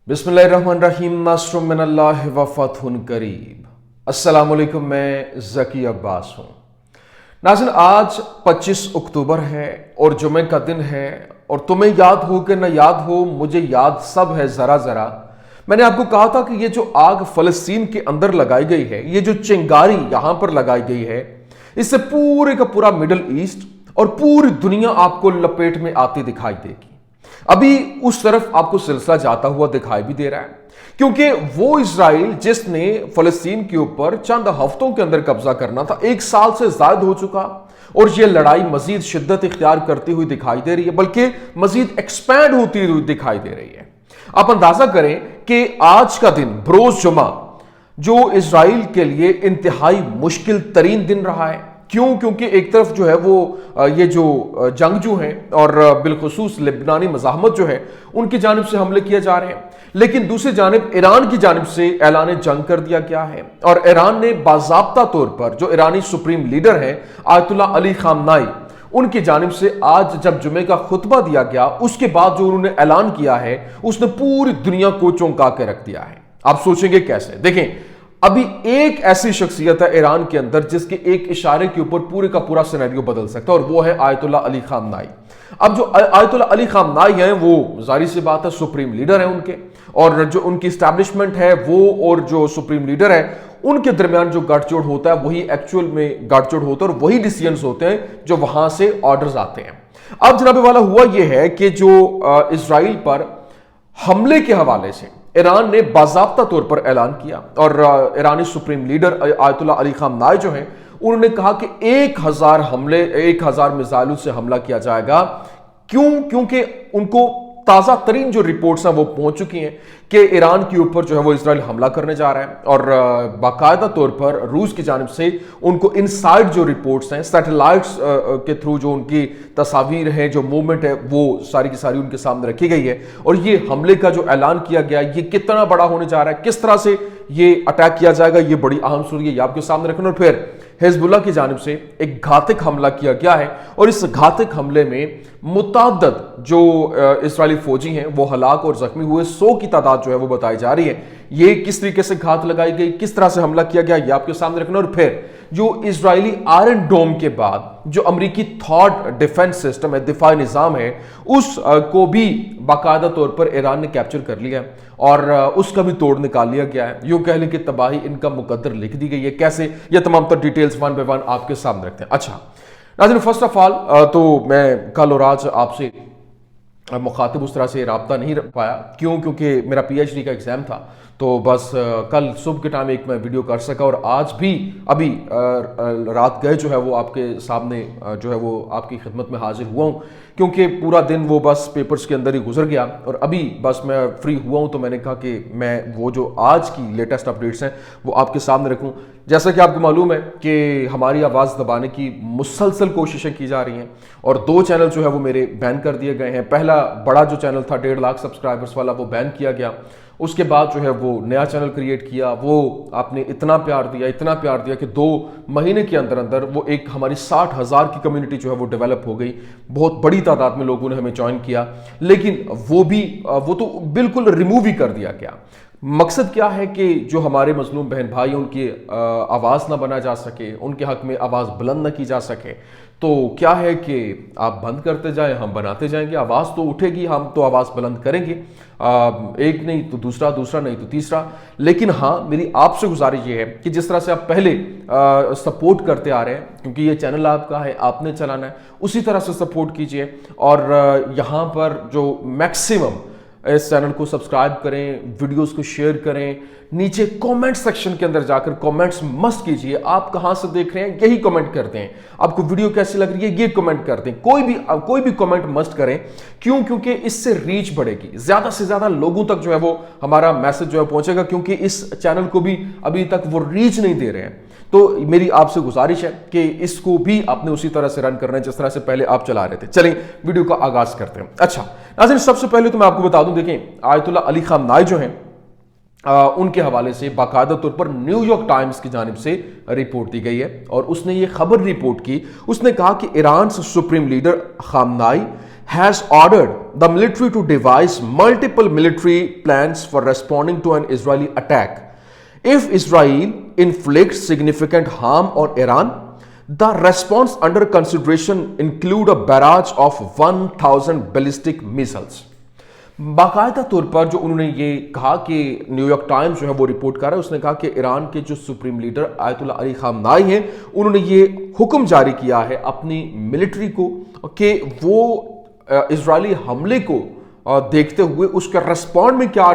बिस्मिल्लाहिर्रहमानिर्रहीम नास्रुम मिनल्लाहि व फतहुन करीब। अस्सलाम वालेकुम, मैं ज़की अब्बास हूँ। नाज़रीन, आज 25 अक्टूबर है और जुमे का दिन है, और तुम्हें याद हो कि न याद हो, मुझे याद सब है ज़रा ज़रा। मैंने आपको कहा था कि ये जो आग फ़लस्तीन के अंदर लगाई गई है, ये जो चिंगारी यहाँ पर लगाई गई है, इससे पूरे का पूरा मिडल ईस्ट और पूरी दुनिया आपको लपेट में आती दिखाई देगी। अभी उस तरफ आपको सिलसिला जाता हुआ दिखाई भी दे रहा है, क्योंकि वो इजराइल जिसने फलस्तीन के ऊपर चंद हफ्तों के अंदर कब्जा करना था, 1 साल से ज्यादा हो चुका, और ये लड़ाई मजीद शिद्दत इख्तियार करती हुई दिखाई दे रही है, बल्कि मजीद एक्सपैंड होती हुई दिखाई दे रही है। आप अंदाजा करें कि आज का दिन बरोज जुमा, जो इजराइल के लिए इंतहाई मुश्किल तरीन दिन रहा है। क्यों? क्योंकि एक तरफ जो है वो ये जो जंगजू हैं और बिलखुसूस लेबनानी मज़ाहमत जो है उनकी जानिब से हमले किए जा रहे हैं, लेकिन दूसरी जानिब ईरान की जानिब से ऐलान जंग कर दिया गया है। और ईरान ने बाज़ाब्ता तौर पर जो ईरानी सुप्रीम लीडर है आयतुल्ला अली खामनाई, उनकी जानिब से आज जब जुमे का खुतबा दिया गया, उसके बाद जो उन्होंने ऐलान किया है, उसने पूरी दुनिया को चौंका के रख दिया है। आप सोचेंगे कैसे? देखें, अभी एक ऐसी शख्सियत है ईरान के अंदर जिसके एक इशारे के ऊपर पूरे का पूरा सिनेरियो बदल सकता है, और वो है आयतुल्ला अली खामनाई। अब जो आयतुल्ला अली खामनाई हैं, वो जाहिर सी बात है सुप्रीम लीडर है उनके, और जो उनकी स्टैब्लिशमेंट है वो और जो सुप्रीम लीडर है उनके दरमियान जो गठजोड़ होता है वही एक्चुअल में गठजोड़ होता है, और वही डिसीजंस होते हैं जो वहां से ऑर्डर्स आते हैं। अब जनाबे वाला हुआ यह है कि जो इजराइल पर हमले के हवाले से ईरान ने बाज़ाब्ता तौर पर ऐलान किया, और ईरानी supreme leader Ayatollah Ali Khamenei जो हैं, उन्होंने कहा कि 1000 मिसाइलों से हमला किया जाएगा। क्यों? क्योंकि उनको ताज़ा तरीन जो रिपोर्ट्स हैं वो पहुंच चुकी हैं कि ईरान के ऊपर जो है वो इजराइल हमला करने जा रहा है, और बाकायदा तौर पर रूस की जानिब से उनको इनसाइड जो रिपोर्ट्स हैं, सैटेलाइट्स के थ्रू जो उनकी तस्वीर है, जो मूवमेंट है, वो सारी की सारी उनके सामने रखी गई है। और ये हमले का जो ऐलान किया गया, ये कितना बड़ा होने जा रहा है, किस तरह से ये अटैक किया जाएगा, ये बड़ी अहम सूरत है, ये आपके सामने रखना। और फिर हिजबुल्लाह की जानिब से एक घातक हमला किया गया है, और इस घातक हमले में मुतअद्दिद जो इस्राएली फौजी हैं वो हलाक और जख्मी हुए, 100 की तादाद जो है वो बताई जा रही है। ये किस तरीके से घात लगाई गई, किस तरह से हमला किया गया, ये आपके सामने रखना। और फिर जो इजरायली आयरन डोम के बाद जो अमेरिकी थॉट डिफेंस सिस्टम है, दिफाई निज़ाम है, उस को भी बाकायदा तौर पर ईरान ने कैप्चर कर लिया है, और उसका भी तोड़ निकाल लिया गया है। यूं कह लें कि तबाही इनका मुकद्दर लिख दी गई है। कैसे? ये तमाम तर डिटेल्स वन बाय वन आपके सामने रखते हैं। अच्छा नाज़रीन, फर्स्ट ऑफ ऑल तो मैं कल और आज आपसे मुखातिब उस तरह से रब्ता नहीं रख पाया। क्यों? क्योंकि मेरा PhD का एग्ज़ाम था, तो बस कल सुबह के टाइम एक मैं वीडियो कर सका, और आज भी अभी रात गए जो है वो आपके सामने जो है वो आपकी खिदमत में हाजिर हुआ हूँ, क्योंकि पूरा दिन वो बस पेपर्स के अंदर ही गुजर गया, और अभी बस मैं फ्री हुआ हूँ, तो मैंने कहा कि मैं वो जो आज की लेटेस्ट अपडेट्स हैं वो आपके सामने रखूँ। जैसा कि आपको मालूम है कि हमारी आवाज़ दबाने की मुसलसल कोशिशें की जा रही हैं, और 2 चैनल जो है वो मेरे बैन कर दिए गए हैं। पहला बड़ा जो चैनल था 1.5 लाख सब्सक्राइबर्स वाला, वो बैन किया गया। उसके बाद जो है वो नया चैनल क्रिएट किया, वो आपने इतना प्यार दिया कि 2 महीने के अंदर अंदर वो एक हमारी 60,000 की कम्युनिटी जो है वो डेवलप हो गई। बहुत बड़ी तादाद में लोगों ने हमें ज्वाइन किया, लेकिन वो तो बिल्कुल रिमूव ही कर दिया गया। मकसद क्या है कि जो हमारे मजलूम बहन भाई, उनकी आवाज़ ना बना जा सके, उनके हक में आवाज़ बुलंद ना की जा सके, तो क्या है कि आप बंद करते जाएं, हम बनाते जाएंगे। आवाज़ तो उठेगी, हम तो आवाज़ बुलंद करेंगे, एक नहीं तो दूसरा नहीं तो तीसरा। लेकिन हाँ, मेरी आपसे गुजारिश ये है कि जिस तरह से आप पहले सपोर्ट करते आ रहे हैं, क्योंकि ये चैनल आपका है, आपने चलाना है, उसी तरह से सपोर्ट कीजिए। और यहाँ पर जो मैक्सिमम इस चैनल को सब्सक्राइब करें, वीडियोस को शेयर करें, नीचे कमेंट सेक्शन के अंदर जाकर कमेंट्स मस्ट कीजिए। आप कहां से देख रहे हैं यही कमेंट करते हैं, आपको वीडियो कैसी लग रही है ये कमेंट करते हैं। कोई भी कमेंट मस्ट करें। क्यों? क्योंकि इससे रीच बढ़ेगी, ज्यादा से ज्यादा लोगों तक जो है वो हमारा मैसेज जो है पहुंचेगा, क्योंकि इस चैनल को भी अभी तक वो रीच नहीं दे रहे हैं। तो मेरी आपसे गुजारिश है कि इसको भी आपने उसी तरह से रन करना है जिस तरह से पहले आप चला रहे थे। चलिए वीडियो का आगाज करते हैं। अच्छा नाज़रीन, सबसे पहले तो मैं आपको बता दूं, देखें आयतुल्ला अली खामनाई जो हैं, उनके हवाले से बाकायदा तौर पर न्यूयॉर्क टाइम्स की जानिब से रिपोर्ट दी गई है, और उसने ये खबर रिपोर्ट की। उसने कहा कि ईरान से supreme leader खामनाई has ordered the military to devise multiple military plans for responding to an Israeli attack. If Israel inflicts significant harm on Iran, the response under consideration include a barrage of 1,000 ballistic missiles. باقاعدہ طور پر جو انہوں نے یہ کہا کہ New York Times جو ہے وہ رپورٹ کر رہا ہے، اس نے کہا کہ ایران کے جو سپریم لیڈر آیت اللہ علی خامنائی ہیں، انہوں نے یہ حکم جاری کیا ہے اپنی ملٹری کو کہ وہ اسرائیلی حملے کو دیکھتے ہوئے اس کا ریسپونڈ میں کیا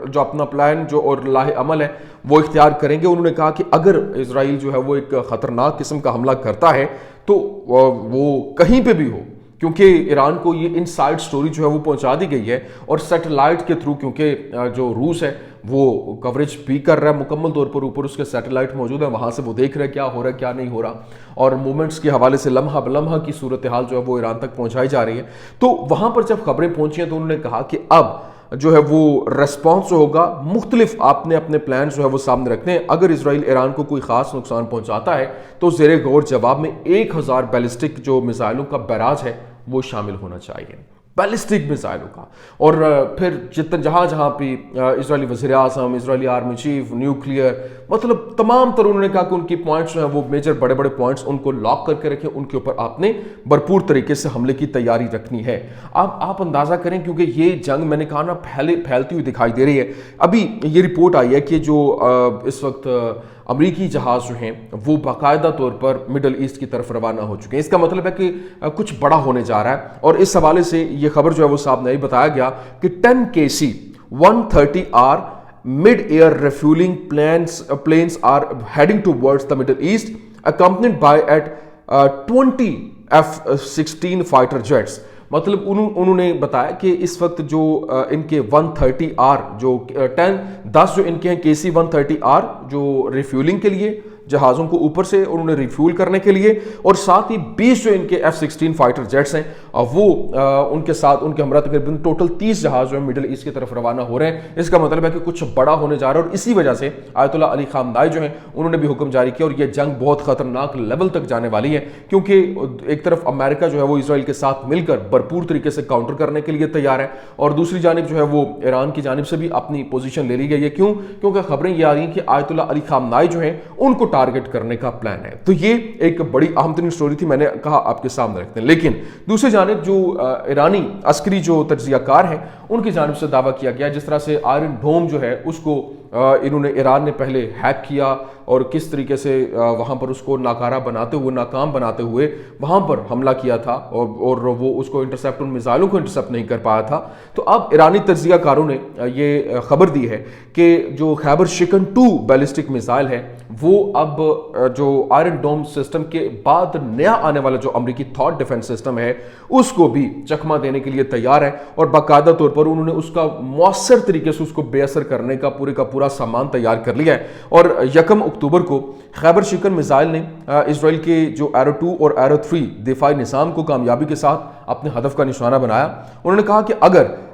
جو اپنا پلان جو اور لاہ عمل ہے وہ اختیار کریں گے. انہوں نے کہا کہ اگر اسرائیل جو ہے وہ ایک خطرناک قسم کا حملہ کرتا ہے تو وہ کہیں پہ بھی ہو، کیونکہ ایران کو یہ ان سائڈ سٹوری جو ہے وہ پہنچا دی گئی ہے اور سیٹلائٹ کے تھرو، کیونکہ جو روس ہے وہ کوریج بھی کر رہا ہے مکمل طور پر، اوپر اس کے سیٹلائٹ موجود ہے، وہاں سے وہ دیکھ رہے کیا ہو رہا ہے کیا نہیں ہو رہا، اور مومنٹس کے حوالے سے لمحہ بلمحہ کی صورتحال جو ہے وہ ایران تک پہنچائی جا رہی ہے. تو وہاں پر جب خبریں پہنچی ہیں تو انہوں نے کہا کہ اب جو ہے وہ ریسپانس ہوگا، مختلف آپ نے اپنے پلانز جو ہے وہ سامنے رکھنے ہیں. اگر اسرائیل ایران کو کوئی خاص نقصان پہنچاتا ہے تو زیر غور جواب میں 1000 بیلسٹک جو میزائلوں کا بیراج ہے وہ شامل ہونا چاہیے، بیلسٹک میزائلوں کا. اور پھر جہاں بھی اسرائیلی وزیر اعظم، اسرائیلی آرمی چیف، نیوکلیئر، مطلب تمام تر انہوں نے کہا کہ ان کی پوائنٹس جو ہیں وہ میجر بڑے بڑے پوائنٹس ان کو لاک کر کے رکھیں، ان کے اوپر آپ نے بھرپور طریقے سے حملے کی تیاری رکھنی ہے. آپ اندازہ کریں، کیونکہ یہ جنگ میں نے کہا نا پھیلتی ہوئی دکھائی دے رہی ہے. ابھی یہ رپورٹ آئی ہے کہ جو اس وقت امریکی جہاز جو ہیں وہ باقاعدہ طور پر مڈل ایسٹ کی طرف روانہ ہو چکے ہیں. اس کا مطلب ہے کہ کچھ بڑا ہونے جا رہا ہے، اور اس حوالے سے یہ خبر جو ہے وہ سامنے آئی، بتایا گیا کہ 10 KC-130R mid-air refueling planes are heading towards the Middle East, accompanied by 20 F-16 fighter jets. مطلب انہوں نے بتایا کہ اس وقت جو ان کے 130R جو 10 جو ان کے ہیں KC-130R جو ریفیولنگ کے لیے جہازوں کو اوپر سے انہوں نے ریفیول کرنے کے لیے، اور ساتھ ہی 20 جو ان کے F-16 فائٹر جیٹس ہیں وہ ان کے ساتھ ان کے ہمراہ تقریباً ٹوٹل 30 جہاز جو ہیں مڈل ایسٹ کی طرف روانہ ہو رہے ہیں. اس کا مطلب ہے کہ کچھ بڑا ہونے جا رہا ہے، اور اسی وجہ سے آیت اللہ علی خامنائی جو ہیں انہوں نے بھی حکم جاری کیا، اور یہ جنگ بہت خطرناک لیول تک جانے والی ہے، کیونکہ ایک طرف امریکہ جو ہے وہ اسرائیل کے ساتھ مل کر بھرپور طریقے سے کاؤنٹر کرنے کے لیے تیار ہے، اور دوسری جانب جو ہے وہ ایران کی جانب سے بھی اپنی پوزیشن لے لی گئی ہے. کیونکہ خبریں یہ آ رہی ہیں کہ آیت اللہ علی خامنائی جو ہیں ان کو ٹارگٹ کرنے کا پلان ہے. تو یہ ایک بڑی اہم ترین سٹوری تھی، میں نے کہا آپ کے سامنے رکھتے ہیں. لیکن دوسری جانب جو ایرانی عسکری جو تجزیہ کار ہیں ان کی جانب سے دعویٰ کیا گیا، جس طرح سے آئرن ڈوم جو ہے اس کو انہوں نے ایران نے پہلے ہیک کیا اور کس طریقے سے وہاں پر اس کو ناکارہ بناتے ہوئے، ناکام بناتے ہوئے وہاں پر حملہ کیا تھا، اور وہ اس کو انٹرسیپٹ، ان میزائلوں کو انٹرسیپٹ نہیں کر پایا تھا. تو اب ایرانی تجزیہ کاروں نے یہ خبر دی ہے کہ جو خیبر شکن 2 بیلسٹک میزائل ہے وہ اب جو آئرن ڈوم سسٹم کے بعد نیا آنے والا جو امریکی تھاٹ ڈیفنس سسٹم ہے اس کو بھی چکمہ دینے کے لیے تیار ہے، اور باقاعدہ طور پر انہوں نے اس کا مؤثر طریقے سے اس کو بے اثر کرنے کا پورا سامان تیار کر لیا ہے. اور 1 اکتوبر کو خیبر شکن میزائل نے اسرائیل کے جو ایرو 2 اور ایرو 3 دفاعی نظام کو کامیابی کے ساتھ اپنے ہدف کا نشانہ بنایا. انہوں نے کہا کہ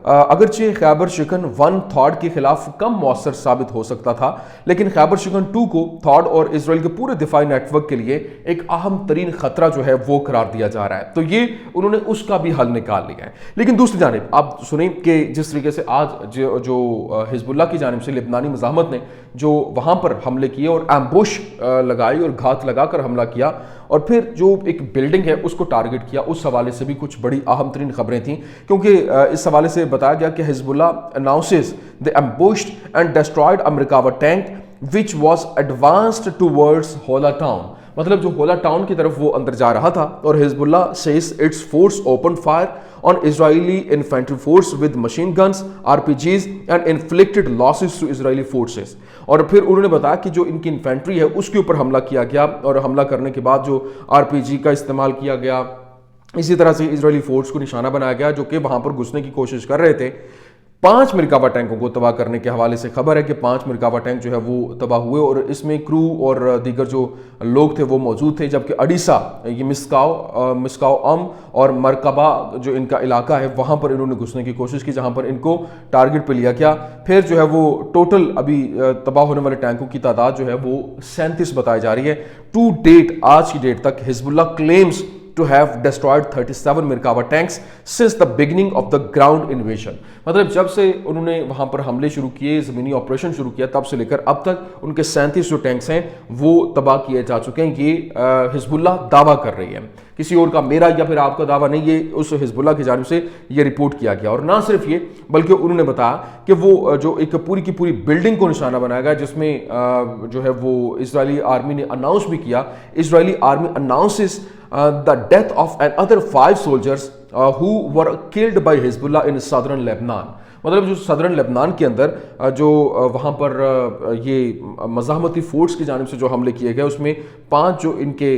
اگرچہ خیبر شکن 1 تھاڈ کے خلاف کم مؤثر ثابت ہو سکتا تھا، لیکن خیبر شکن 2 کو تھاڈ اور اسرائیل کے پورے دفاعی نیٹ ورک کے لیے ایک اہم ترین خطرہ جو ہے وہ قرار دیا جا رہا ہے. تو یہ انہوں نے اس کا بھی حل نکال لیا ہے. لیکن دوسری جانب آپ سنیں کہ جس طریقے سے آج جو حزب اللہ کی جانب سے لبنانی مزاحمت نے جو وہاں پر حملے کیے اور ایمبوش لگائی اور گھات لگا کر حملہ کیا، اور پھر جو ایک بلڈنگ ہے اس کو ٹارگٹ کیا، اس حوالے سے بھی کچھ بڑی اہم ترین خبریں تھیں. کیونکہ اس حوالے سے بتایا گیا کہ حزب اللہ announces they ambushed and destroyed a Merkava tank which was advanced towards Hola town. مطلب جو ہولا ٹاؤن کی طرف وہ اندر جا رہا تھا، اور حزب اللہ says its force opened fire on Israeli infantry force with machine guns, RPGs and inflicted losses to Israeli forces. اور پھر انہوں نے بتایا کہ جو ان کی انفینٹری ہے اس کے اوپر حملہ کیا گیا، اور حملہ کرنے کے بعد جو RPG کا استعمال کیا گیا، اسی طرح سے اسرائیلی فورس کو نشانہ بنایا گیا جو کہ وہاں پر گھسنے کی کوشش کر رہے تھے. 5 مرکبہ ٹینکوں کو تباہ کرنے کے حوالے سے خبر ہے کہ 5 مرکبہ ٹینک جو ہے وہ تباہ ہوئے، اور اس میں کرو اور دیگر جو لوگ تھے وہ موجود تھے. جبکہ اڈیسا، یہ مسکاؤ اور مرکبہ جو ان کا علاقہ ہے وہاں پر انہوں نے گھسنے کی کوشش کی، جہاں پر ان کو ٹارگٹ پہ لیا گیا. پھر جو ہے وہ ٹوٹل ابھی تباہ ہونے والے ٹینکوں کی تعداد جو ہے وہ 37 بتائی جا رہی ہے. ٹو ڈیٹ، آج کی ڈیٹ تک حزب اللہ claims to have destroyed 37 Merkava tanks since the beginning of the ground invasion. मतलब जब से उन्होंने वहां पर हमले शुरू किए, जमीनी ऑपरेशन शुरू किया, तब से लेकर अब तक उनके 37 जो टैंक्स हैं वो तबाह किए जा चुके हैं। ये हिजबुल्लाह दावा कर रही है, किसी और का, मेरा या फिर आपका दावा नहीं, ये उस हिजबुल्लाह की जानिब से ये रिपोर्ट किया गया। और ना सिर्फ ये, बल्कि उन्होंने बताया कि वो जो एक पूरी की पूरी बिल्डिंग को निशाना बनाया गया, जिसमें जो है वो इजरायली आर्मी ने अनाउंस भी किया। Israeli army announces the death of another 5 soldiers who were killed by Hezbollah in southern Lebanon. मतलब जो सदरन लेबनान के अंदर जो वहाँ पर ये मज़ाहमती फोर्स की जानिब से जो हमले किए गए, उसमें 5 जो इनके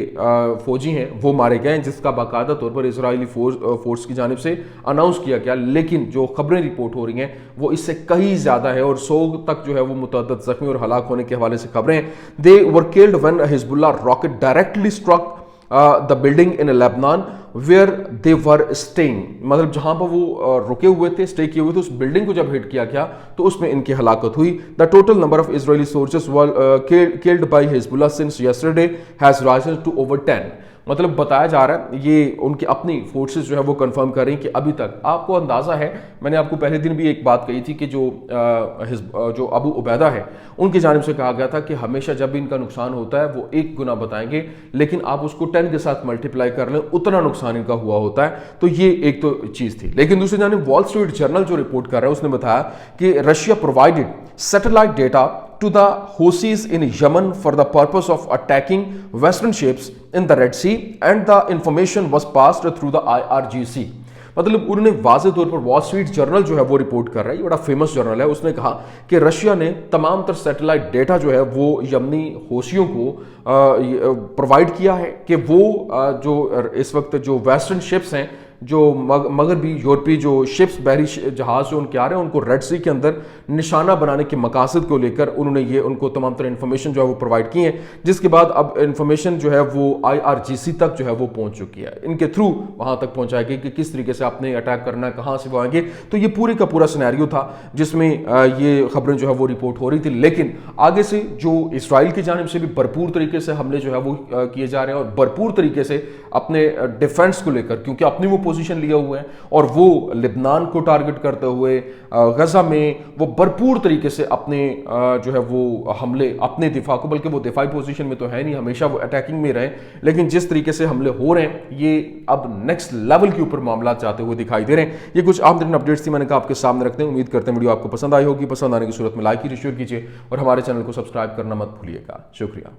फौजी हैं वो मारे गए हैं, जिसका बाकायदा तौर पर इजरायली फोर्स की जानिब से अनाउंस किया गया। लेकिन जो खबरें रिपोर्ट हो रही हैं वो इससे कहीं ज़्यादा है, और 100 तक जो है वो मुतअद्दिद ज़ख्मी और हलाक होने के हवाले से खबरें हैं। They were killed when Hezbollah rocket directly struck the building in Lebanon where they were staying. मतलब जहां पर वो रुके हुए थे, स्टे किए हुए थे, उस बिल्डिंग को जब हिट किया गया तो उसमें इनकी हलाकत हुई। The total number of Israeli soldiers were killed by Hezbollah since yesterday has risen to over 10। मतलब बताया जा रहा है, ये उनकी अपनी फोर्सेस जो है वो कंफर्म कर रही हैं कि अभी तक, आपको अंदाज़ा है, मैंने आपको पहले दिन भी एक बात कही थी कि जो अबू उबैदा है उनकी जानिब से कहा गया था कि हमेशा जब भी इनका नुकसान होता है वो 1 गुना बताएंगे, लेकिन आप उसको 10 के साथ मल्टीप्लाई कर लें, उतना नुकसान इनका हुआ होता है। तो ये एक तो चीज़ थी। लेकिन दूसरी जानिब वॉल स्ट्रीट जर्नल जो रिपोर्ट कर रहा है उसने बताया कि Russia provided satellite data to the Houthis in Yemen for the purpose of attacking Western ships in the Red Sea, and the information was passed through the IRGC. मतलब उन्होंने वाज़े तौर पर, वॉल स्ट्रीट जर्नल जो है वो report कर रहा है, ये बड़ा फेमस जर्नल है, उसने कहा कि रशिया ने तमाम तर सैटेलाइट डेटा जो है वो यमनी हौसियों को प्रोवाइड किया है कि वो जो इस वक्त जो वेस्टर्न शिप्स हैं, जो मगरबी यूरोपी जो शिप्स, बहरी जहाज जो उनके आ रहे हैं, उनको रेड सी के अंदर निशाना बनाने के मकासद को लेकर उन्होंने ये उनको तमाम तरह इन्फॉर्मेशन जो है वो प्रोवाइड की है, जिसके बाद अब इन्फॉर्मेशन जो है वो IRGC तक जो है वो पहुंच चुकी है। इनके थ्रू वहां तक पहुंचाएगी कि किस तरीके से आपने अटैक करना है, कहां से वो आएंगे। तो ये पूरे का पूरा सिनेरियो था जिसमें ये खबरें जो है वो रिपोर्ट हो रही थी। लेकिन आगे से जो इसराइल की जानिब से भी भरपूर तरीके से हमले जो है वो किए जा रहे हैं, और भरपूर तरीके से अपने डिफेंस को लेकर, क्योंकि अपनी वो पोजीशन लिए हुए हैं, और वो लेबनान को टारगेट करते हुए गजा में वो भरपूर तरीके से अपने जो है वो हमले, अपने दिफा को, बल्कि वो दिफाई पोजीशन में तो है नहीं, हमेशा वो अटैकिंग में रहे, लेकिन जिस तरीके से हमले हो रहे हैं ये अब नेक्स्ट लेवल के ऊपर मामला जाते हुए दिखाई दे रहे हैं। ये कुछ आम दिन अपडेट्स थी, मैंने कहा आपके सामने रखते हैं। उम्मीद करते हैं वीडियो आपको पसंद आई होगी। पसंद आने की सूरत में लाइक कीजिए, शेयर कीजिए और हमारे चैनल को सब्सक्राइब करना मत भूलिएगा। शुक्रिया।